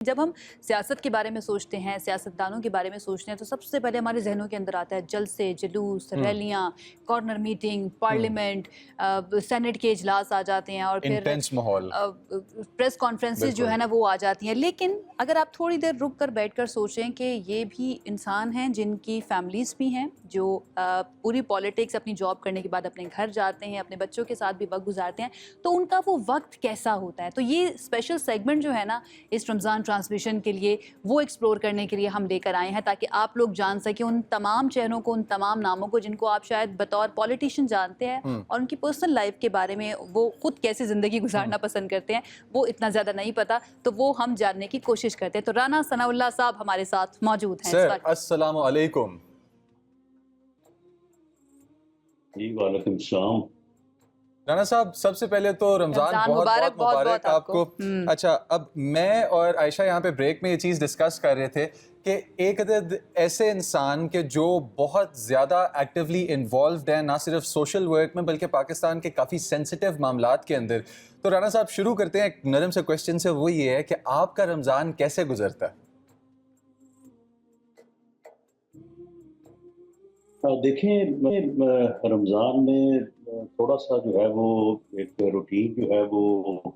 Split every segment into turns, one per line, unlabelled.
جب ہم سیاست کے بارے میں سوچتے ہیں، سیاستدانوں کے بارے میں سوچتے ہیں تو سب سے پہلے ہمارے ذہنوں کے اندر آتا ہے جلسے، جلوس، ریلیاں، کارنر میٹنگ، پارلیمنٹ، سینٹ کے اجلاس آ جاتے ہیں اور پھر
انٹینس ماحول،
پریس کانفرنسز جو ہے نا وہ آ جاتی ہیں. لیکن اگر آپ تھوڑی دیر رک کر بیٹھ کر سوچیں کہ یہ بھی انسان ہیں جن کی فیملیز بھی ہیں جو پوری پالیٹکس اپنی جاب کرنے کے بعد اپنے گھر جاتے ہیں، اپنے بچوں کے ساتھ بھی وقت گزارتے ہیں، تو ان کا وہ وقت کیسا ہوتا ہے. تو یہ اسپیشل سیگمنٹ جو ہے نا اس رمضان ٹرانسمیشن کے لیے وہ ایکسپلور کرنے کے لیے ہم لے کر آئے ہیں تاکہ آپ لوگ جان سکیں ان تمام چہروں کو، ان تمام ناموں کو جن کو آپ شاید بطور پولیٹیشین جانتے ہیں اور ان کی پرسنل لائف کے بارے میں وہ خود کیسے زندگی گزارنا پسند کرتے ہیں وہ اتنا زیادہ نہیں پتا، تو وہ ہم جاننے کی کوشش کرتے ہیں. تو رانا ثناء اللہ صاحب ہمارے ساتھ موجود ہیں.
سر السلام علیکم.
جی وعلیکم السلام.
رانا صاحب سب سے پہلے تو رمضان بہت بہت مبارک آپ کو. اچھا، اب میں اور عائشہ یہاں پہ بریک میں یہ چیز ڈسکس کر رہے تھے کہ ایک عدد ایسے انسان کے جو بہت زیادہ ایکٹیولی انوالوڈ ہیں نہ صرف سوشل ورک میں بلکہ پاکستان کے کافی سینسٹیو معاملات کے اندر. تو رانا صاحب شروع کرتے ہیں ایک نرم سے کوشچن سے، وہ یہ ہے کہ آپ کا رمضان کیسے گزرتا ہے؟
دیکھیں، رمضان میں تھوڑا سا جو ہے وہ ایک روٹین جو ہے وہ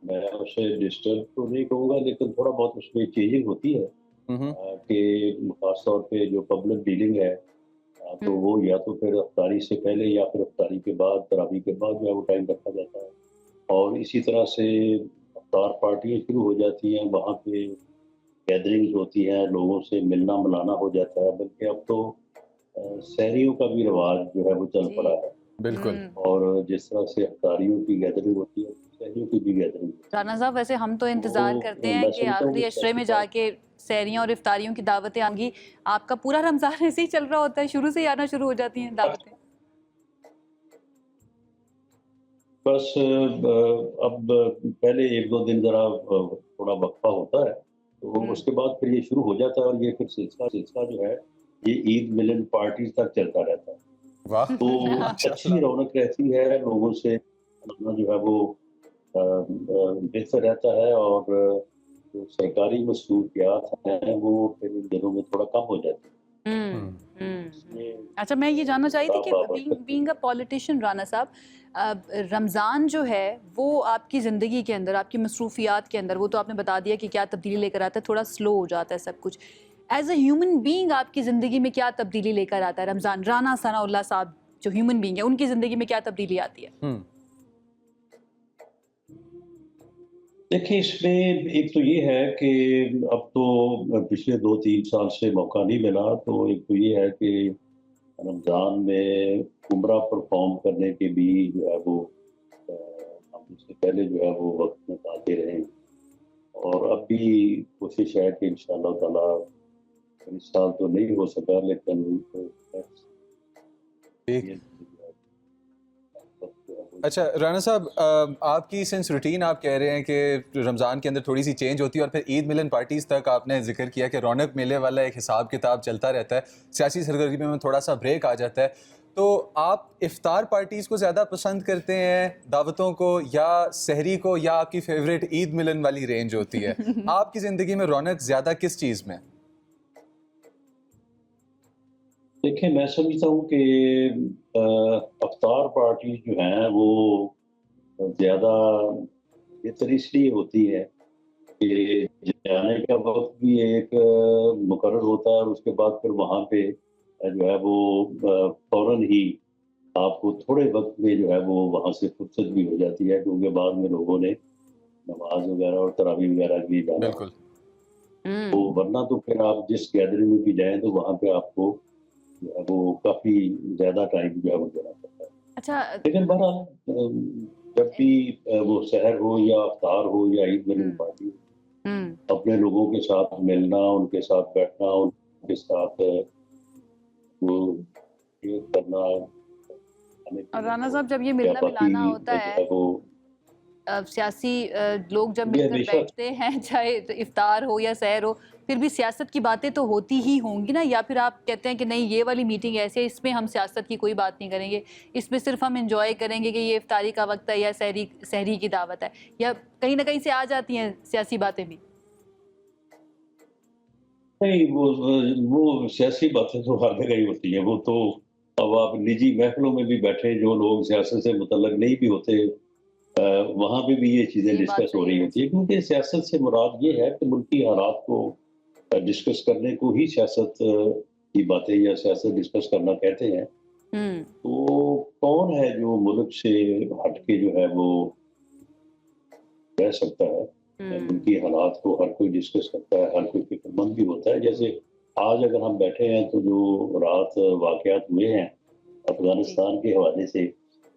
میں اسے ڈسٹرب تو نہیں کہوں گا لیکن تھوڑا بہت اس میں چینجنگ ہوتی ہے کہ خاص طور پہ جو پبلک ڈیلنگ ہے تو وہ یا تو پھر افطاری سے پہلے یا پھر افطاری کے بعد، تراویح کے بعد جو ہے وہ ٹائم رکھا جاتا ہے. اور اسی طرح سے افطار پارٹیاں شروع ہو جاتی ہیں، وہاں پہ گیدرنگز ہوتی ہیں، لوگوں سے ملنا ملانا ہو جاتا ہے. بلکہ اب تو سحریوں کا بھی رواج جو ہے وہ چل پڑا ہے.
بالکل.
اور جس طرح سے افطاریوں کی گیدرنگ ہوتی ہے سحریوں کی بھی گیدرنگ ہوتی ہے.
رانا صاحب ویسے ہم تو انتظار کرتے ہیں کہ آخری عشرے میں جا کے سحریوں اور افطاریوں کی دعوتیں آئیں گی. آپ کا پورا رمضان ایسے ہی چل رہا ہوتا ہے، شروع سے ہی آنا شروع ہو جاتی ہیں دعوتیں؟
بس اب پہلے ایک دو دن ذرا تھوڑا وقفہ ہوتا ہے تو اس کے بعد پھر یہ شروع ہو جاتا ہے اور یہ پھر سلسلہ جو ہے یہ عید ملن پارٹیز تک چلتا رہتا ہے.
واہ،
تو اچھی رونق رہتی ہے، لوگوں سے جو ہے وہ بہتر رہتا ہے اور جو سرکاری مصروفیات ہیں وہ پھر ان دنوں میں تھوڑا کم ہو جاتی ہیں.
اچھا، میں یہ جاننا چاہی تھی کہ بینگ اے پولیٹیشین رانا صاحب، رمضان جو ہے وہ آپ کی زندگی کے اندر، آپ کی مصروفیات کے اندر، وہ تو آپ نے بتا دیا کہ کیا تبدیلی لے کر آتا ہے، تھوڑا سلو ہو جاتا ہے سب کچھ. ایز اے ہیومن بینگ آپ کی زندگی میں کیا تبدیلی لے کر آتا ہے رمضان؟ رانا ثناء اللہ صاحب جو ہیومن بینگ ہے ان کی زندگی میں کیا تبدیلی آتی ہے؟
دیکھیں، اس میں ایک تو یہ ہے کہ اب تو پچھلے 2-3 سال سے موقع نہیں ملا، تو ایک تو یہ ہے کہ رمضان میں عمرہ پرفارم کرنے کے بھی جو ہے وہ ہم اس سے پہلے جو ہے وہ وقت نکالتے رہے ہیں. اور اب بھی کوشش ہے کہ انشاءاللہ تعالیٰ اس سال تو نہیں ہو سکا لیکن
اچھا رانا صاحب، آپ کی سنس روٹین آپ کہہ رہے ہیں کہ رمضان کے اندر تھوڑی سی چینج ہوتی ہے اور پھر عید ملن پارٹیز تک آپ نے ذکر کیا کہ رونق میلے والا ایک حساب کتاب چلتا رہتا ہے، سیاسی سرگرمی میں تھوڑا سا بریک آ جاتا ہے. تو آپ افطار پارٹیز کو زیادہ پسند کرتے ہیں، دعوتوں کو، یا سحری کو، یا آپ کی فیوریٹ عید ملن والی رینج ہوتی ہے؟ آپ کی زندگی میں رونق زیادہ کس چیز میں؟
دیکھیں، میں سمجھتا ہوں کہ افطار پارٹیز جو ہیں وہ زیادہ بہتر اس لیے ہوتی ہے کہ جانے کا وقت بھی ایک مقرر ہوتا ہے اور اس کے بعد پھر وہاں پہ جو ہے وہ فوراً ہی آپ کو تھوڑے وقت میں جو ہے وہ وہاں سے فرصت بھی ہو جاتی ہے کیونکہ بعد میں لوگوں نے نماز وغیرہ اور تراویح وغیرہ کے لیے جانا.
بالکل.
تو ورنہ تو پھر آپ جس گیدرنگ میں بھی جائیں تو وہاں پہ آپ کو وہ کافی زیادہ ٹائم جو ہے وہ دینا پڑتا ہے.
اچھا،
لیکن بہرحال جب بھی وہ سحر ہو یا افطار ہو یا عید ملن پارٹی اپنے لوگوں کے ساتھ ملنا، ان کے ساتھ بیٹھنا، ان کے ساتھ وہ کرنا.
اور رانا صاحب جب یہ ملنا ملانا ہوتا ہے، سیاسی لوگ جب مل کر بیٹھتے ہیں چاہے افطار ہو یا سحر ہو، پھر بھی سیاست کی باتیں تو ہوتی ہی ہوں گی نا, یا پھر آپ کہتے ہیں کہ نہیں یہ والی میٹنگ ایسے ہے, اس میں ہم سیاست کی کوئی بات نہیں کریں گے, اس میں صرف ہم انجوائے کریں گے کہ یہ افطاری کا وقت ہے یا سحری کی دعوت ہے, یا کہیں نہ کہیں سے آ جاتی ہیں سیاسی باتیں بھی؟
نہیں, وہ سیاسی باتیں تو ہر جگہ ہی ہوتی ہیں. وہ تو اب آپ نجی محفلوں میں بھی بیٹھے, جو لوگ سیاست سے متعلق نہیں بھی ہوتے, وہاں پہ بھی یہ چیزیں
یہ بات
ڈسکس ہو
صحیح
رہی
ہے
ہوتی ہیں, کیونکہ سیاست سے مراد یہ ہے کہ ملکی حالات کو ڈسکس کرنے کو ہی سیاست کی باتیں یا سیاست ڈسکس کرنا کہتے ہیں. تو کون ہے جو ملک سے ہٹ کے جو ہے وہ رہ سکتا ہے؟ ملکی حالات کو ہر کوئی ڈسکس کرتا ہے, ہر کوئی فکر مند بھی ہوتا ہے. جیسے آج اگر ہم بیٹھے ہیں تو جو رات واقعات ہوئے ہیں افغانستان کے حوالے سے,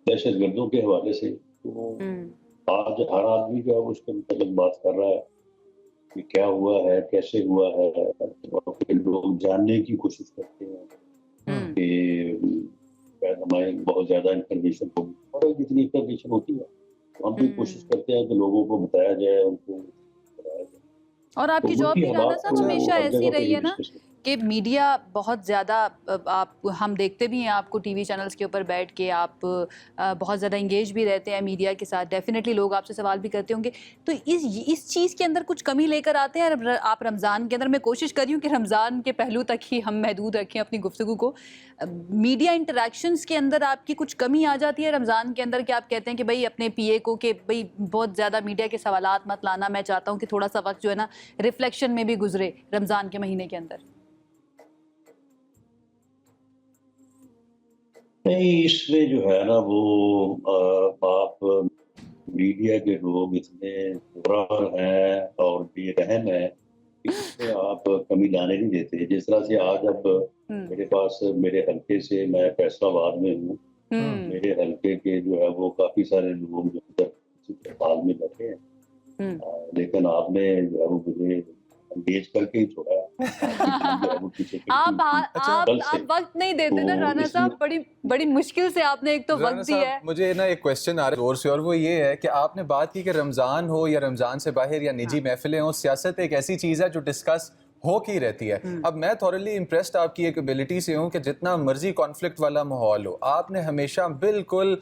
دہشت گردوں کے حوالے سے, تو آج ہر آدمی جو ہے اس کے متعلق بات کر رہا ہے کہ کیا ہوا ہے, کیسے ہوا ہے, اور پھر لوگ جاننے کی کوشش کرتے ہیں کہ شاید ہمارے بہت زیادہ انفارمیشن ہوگی, اور جتنی انفارمیشن ہوتی ہے ہم بھی کوشش کرتے ہیں کہ لوگوں کو بتایا جائے, ان کو بتایا جائے.
اور آپ
تو
کی جاب
ملکی
بھی رانا
حالات
صاحب
کو
ہمیشہ
ہر
ایسی
جگہ پہ
رہی
ہی
ہے نا
ڈسکس کرتے ہیں.
کہ میڈیا بہت زیادہ, آپ ہم دیکھتے بھی ہیں آپ کو ٹی وی چینلز کے اوپر بیٹھ کے, آپ بہت زیادہ انگیج بھی رہتے ہیں میڈیا کے ساتھ, ڈیفینیٹلی لوگ آپ سے سوال بھی کرتے ہوں گے. تو اس چیز کے اندر کچھ کمی لے کر آتے ہیں آپ رمضان کے اندر؟ میں کوشش کر رہی ہوں کہ رمضان کے پہلو تک ہی ہم محدود رکھیں اپنی گفتگو کو. میڈیا انٹریکشنز کے اندر آپ کی کچھ کمی آ جاتی ہے رمضان کے اندر کہ آپ کہتے ہیں کہ بھئی اپنے پی اے کو کہ بھئی بہت زیادہ میڈیا کے سوالات مت لانا, میں چاہتا ہوں کہ تھوڑا سا وقت جو ہے نا ریفلیکشن میں بھی گزرے رمضان کے مہینے کے اندر؟
نہیں, اس میں جو ہے نا وہ آپ میڈیا کے لوگ اتنے برا ہیں اور بے رحم ہیں کہ اس میں آپ کمی لانے نہیں دیتے. جس طرح سے آج اب میرے پاس میرے حلقے سے, میں فیصلہ آباد میں ہوں, میرے حلقے کے جو ہے وہ کافی سارے لوگ جو ادھر حال میں بیٹھے ہیں, لیکن آپ نے جو ہے وہ مجھے انگیج کر کے ہی چھوڑا ہے.
آپ
کل سے
وقت نہیں دیتے نا
تو
رانا
اس
صاحب,
لیے
بڑی مشکل سے آپ نے ایک تو
رانا
وقت دیا ہے.
صاحب مجھے نا ایک کوشچن آ رہا ہے زور سے, اور وہ یہ ہے کہ آپ نے بات کی کہ رمضان ہو یا رمضان سے باہر یا نجی محفلیں ہوں, سیاست ایک ایسی چیز ہے جو ڈسکس ہو کی رہتی ہے. اب میں تھورلی امپریسڈ آپ کی ایک ایبلٹی سے ہوں کہ جتنا مرضی کانفلکٹ والا ماحول ہو, آپ نے ہمیشہ بالکل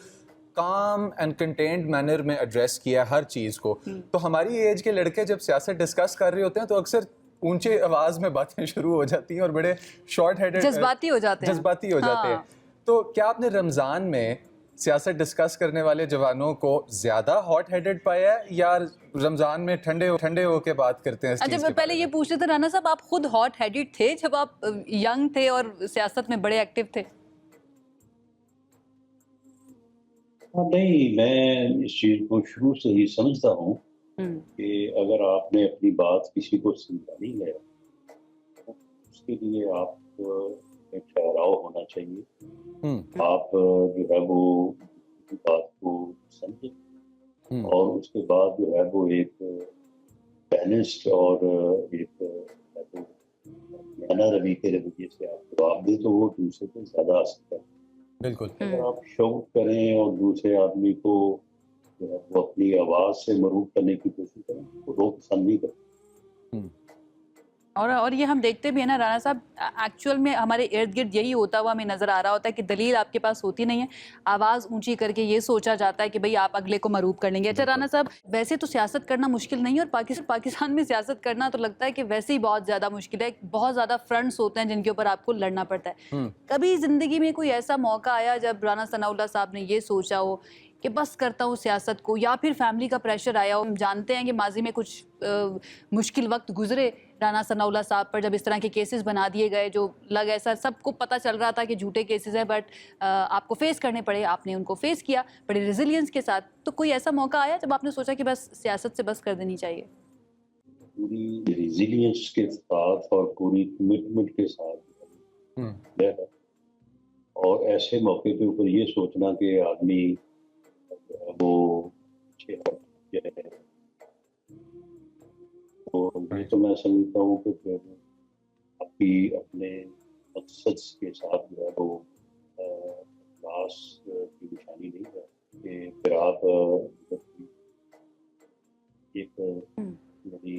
کام اینڈ کنٹینڈ مینر میں ایڈریس کیا ہر چیز کو. تو ہماری ایج کے لڑکے جب سیاست ڈسکس کر رہے ہوتے ہیں تو اکثر اونچے آواز میں باتیں شروع ہو جاتی ہیں اور بڑے شارٹ ہیڈڈ
جذباتی ہو جاتے ہیں.
تو کیا آپ نے رمضان میں سیاست ڈسکس کرنے والے جوانوں کو زیادہ ہاٹ ہیڈڈ پایا ہے یا رمضان میں ٹھنڈے ہو کے بات کرتے ہیں اس چیز کے
اچھا,
بارے
پہلے یہ پوچھتے تھے رانا صاحب, آپ خود ہاٹ ہیڈڈ تھے جب آپ ینگ تھے اور سیاست میں بڑے ایکٹیو تھے؟
نہیں, میں اس چیز کو شروع سے ہی سمجھتا ہوں کہ اگر آپ نے اپنی بات کسی کو سمجھانی ہے اس کے لیے آپ کو ایک ٹھہراؤ ہونا چاہیے. آپ جو ہے وہ بات کو سمجھیں اور اس کے بعد جو ہے وہ ایک بیلنسڈ اور ایک معنی روی کے رویے سے آپ جواب دیں تو وہ دوسرے سے زیادہ آ سکتا ہے.
بالکل.
اگر آپ شوق کریں اور دوسرے آدمی کو جو ہے وہ اپنی آواز سے مروب کرنے کی کوشش کریں تو لوگ پسند نہیں کرتے.
اور یہ ہم دیکھتے بھی ہیں نا رانا صاحب, ایکچوئل میں ہمارے ارد گرد یہی ہوتا ہوا ہمیں نظر آ رہا ہوتا ہے کہ دلیل آپ کے پاس ہوتی نہیں ہے, آواز اونچی کر کے یہ سوچا جاتا ہے کہ بھئی آپ اگلے کو مروب کر لیں گے. اچھا رانا صاحب, ویسے تو سیاست کرنا مشکل نہیں ہے, اور پاکستان میں سیاست کرنا تو لگتا ہے کہ ویسے ہی بہت زیادہ مشکل ہے. بہت زیادہ فرنٹس ہوتے ہیں جن کے اوپر آپ کو لڑنا پڑتا ہے. کبھی زندگی میں کوئی ایسا موقع آیا جب رانا ثناء اللہ صاحب نے یہ سوچا ہو کہ بس کرتا ہوں سیاست کو, یا پھر فیملی کا پریشر آیا ہو؟ ہم جانتے ہیں کہ ماضی میں کچھ مشکل وقت گزرے رانا ثناء اللہ صاحب پر, جب اس طرح کے کیسز بنا دیے گئے جو ایسا سب کو پتہ چل رہا تھا کہ جھوٹے کیسز ہیں, بٹ آپ کو فیس کرنے پڑے, آپ نے ان کو فیس کیا بڑے ریزیلینس کے ساتھ. تو کوئی ایسا موقع آیا جب آپ نے سوچا کہ بس سیاست سے بس کر دینی چاہیے؟
پوری ریزیلینس کے ساتھ اور پوری کمٹمنٹ کے ساتھ اور ایسے موقع کے اوپر یہ سوچنا کہ آدمی وہ اچھے ہے, تو یہ تو میں سمجھتا ہوں کہ پھر اپنے مقصد کے ساتھ جو ہے وہ اخلاص کی نشانی نہیں ہے کہ پھر آپ ایک یعنی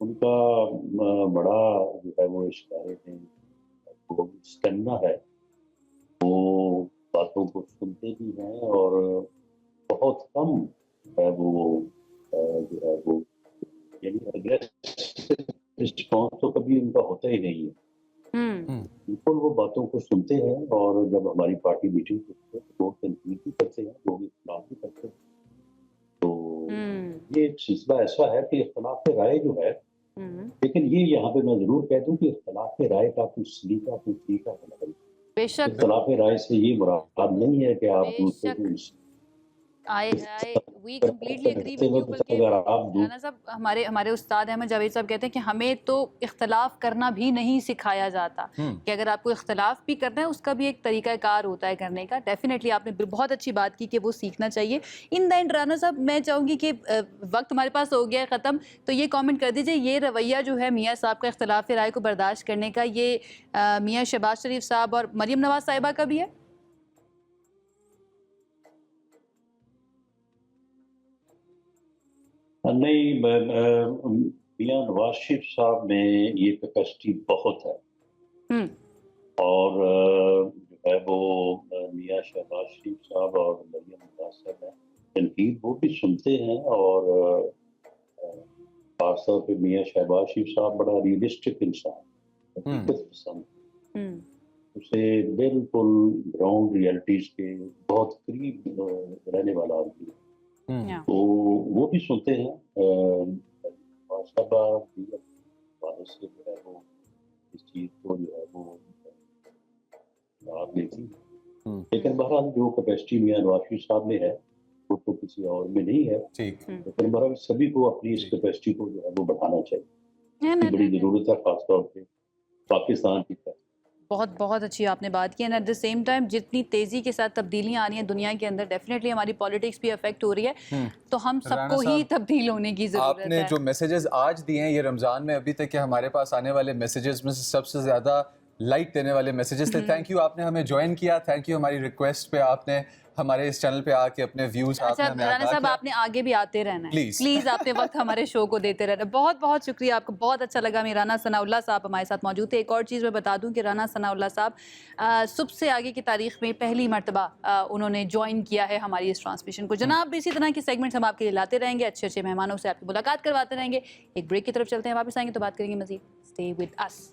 ان کا بڑا جو ہے وہ اشارے ہیں، وہ اسٹیمنا ہے، وہ باتوں کو سنتے بھی ہیں اور بہت کم جو ہے وہ جو ہے وہ یعنی رسپانس تو کبھی ان کا ہوتا ہی نہیں ہے. بالکل وہ باتوں کو سنتے ہیں اور جب ہماری پارٹی میٹنگ ہوتی ہے تو وہ تنقید بھی کرتے ہیں، وہ بھی اختلاف بھی کرتے ہیں. تو یہ ایک سلسلہ ایسا ہے کہ اختلاف رائے جو ہے، لیکن یہ یہاں پہ میں ضرور کہہ دوں کہ اختلاف رائے کا کوئی سلیقہ کوئی طریقہ ہونا چاہیے.
بے شک
اختلاف رائے سے یہ مراد نہیں ہے کہ آپ
بے
دوسرے
شک
کو
we completely agree with you. بلکہ
اگر آپ
رانا صاحب ہمارے استاد احمد جاوید صاحب کہتے ہیں کہ ہمیں تو اختلاف کرنا بھی نہیں سکھایا جاتا، کہ اگر آپ کو اختلاف بھی کرنا ہے اس کا بھی ایک طریقہ کار ہوتا ہے کرنے کا. ڈیفینیٹلی آپ نے بہت اچھی بات کی کہ وہ سیکھنا چاہیے. ان دا اینڈ رانا صاحب میں چاہوں گی کہ وقت ہمارے پاس ہو گیا ہے ختم، تو یہ کامنٹ کر دیجئے یہ رویہ جو ہے میاں صاحب کا اختلاف رائے کو برداشت کرنے کا، یہ میاں شہباز شریف صاحب اور مریم نواز صاحبہ کا بھی ہے؟
نہیں، میاں نواز شریف صاحب میں یہ کیپیسٹی بہت ہے، اور جو ہے وہ میاں شہباز شریف صاحب اور مریم نواز صاحب ہیں، تنقید وہ بھی سنتے ہیں، اور خاص طور پہ میاں شہباز شریف صاحب بڑا ریئلسٹک انسان، حقیقت پسند، اسے بالکل گراؤنڈ ریئلٹیز کے بہت قریب رہنے والا آدمی ہے. تو وہ بھی سنتے ہیں. صاحبہ بھی والد سے جو ہے وہ اس چیز کو جو ہے وہ لیتی ہے، لیکن بہرحال جو کیپیسٹی میاں نواز شریف صاحب میں ہے وہ تو کسی اور میں نہیں ہے. لیکن بہرحال سبھی کو اپنی اس کیپیسٹی کو جو ہے وہ بڑھانا چاہیے، بڑی ضرورت ہے خاص طور پہ پاکستان کی طرف.
بہت بہت اچھی آپ نے بات کی. And at the same time جتنی تیزی کے ساتھ تبدیلیاں آ رہی ہیں دنیا کے اندر، ڈیفینیٹلی ہماری پالیٹکس بھی افیکٹ ہو رہی ہے، تو ہم سب کو ہی تبدیل ہونے کی ضرورت ہے.
آپ نے جو میسیجز آج دیے ہیں یہ رمضان میں ابھی تک کہ ہمارے پاس آنے والے میسیجز میں سے سب سے زیادہ لائٹ دینے والے میسیجز تھے. تھینک یو، آپ نے ہمیں جوائن کیا. تھینک یو ہماری ریکویسٹ پہ آپ نے ہمارے اس چینل پہ آ کے اپنے ویوز آپ نے ہمیں
رانا صاحب آپ نے آگے بھی آتے رہنا ہے پلیز، آپ نے وقت ہمارے شو کو دیتے رہنا. بہت بہت شکریہ آپ کو، بہت اچھا لگا. میں رانا ثناء اللہ صاحب ہمارے ساتھ موجود تھے. ایک اور چیز میں بتا دوں کہ رانا ثناء اللہ صاحب صبح سے آگے کی تاریخ میں پہلی مرتبہ انہوں نے جوائن کیا ہے ہماری اس ٹرانسمیشن کو. جناب اسی طرح کے سیگمنٹس ہم آپ کے لیے لاتے رہیں گے، اچھے اچھے مہمانوں سے آپ کی ملاقات کرواتے رہیں گے. ایک بریک کی طرف چلتے ہیں، واپس آئیں گے تو بات کریں گے مزید. Stay with us.